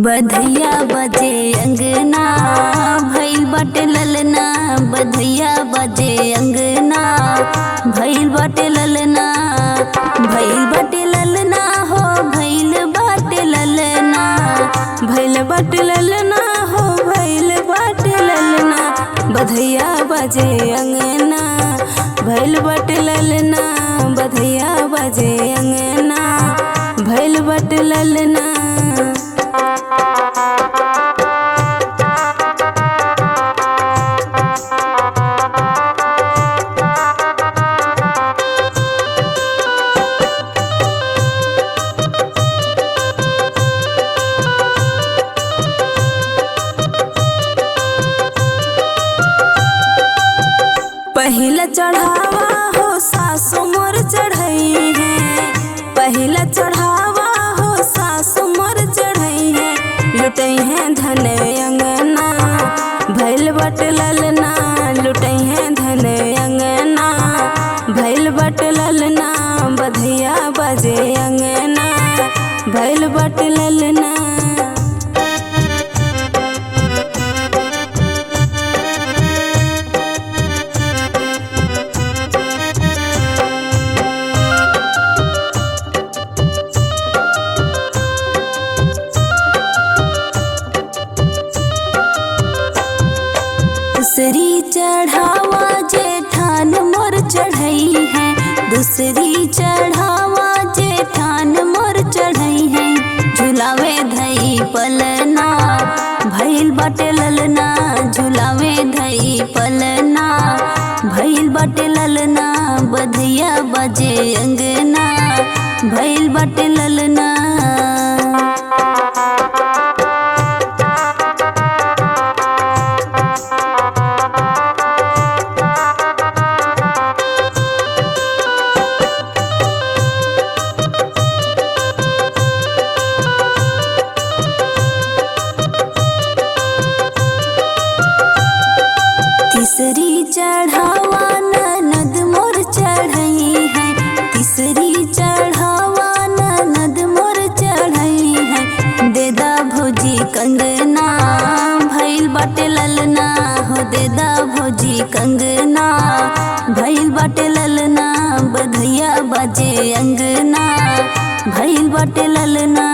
बधैया बजे अंगना भइल बाटे ललना। बधैया बजे अंगना भइल बाटे ललना। भइल बाटे ललना हो भइल बाटे ललना। भइल बाटे ललना हो भइल बाटे ललना। बधैया बजे अंगना भइल बाटे ललना। बधैया बजे अंगना भइल बाटे ललना। पहिला चढ़ावा हो सासु मोर चढ़ई है। पहिला चढ़ावा हो सासु मोर चढ़ई है। लुटई है धन अंगना भइल बाटे ललना। लुटई है धन अंगना भइल बाटे ललना। बधैया बजे अंगना भइल बाटे ललना। दूसरी चढ़ावा जेठान मोर चढ़ई है। दूसरी चढ़ावा जेठान मोर चढ़ई है। झुलावे धई पलना भइल बाटे ललना। झुलावे धई पलना भइल बाटे ललना। बधैया बजे अंगना भइल बाटे ललना। तीसरी चढ़ावा ननद मोर चढ़ई है। तीसरी चढ़ावा ननद मोर चढ़ई है। देदा भौजी कंगना भइल बाटे ललना हो। देदा भौजी कंगना भइल बाटे ललना। बधैया बजे अंगना भइल बाटे ललना।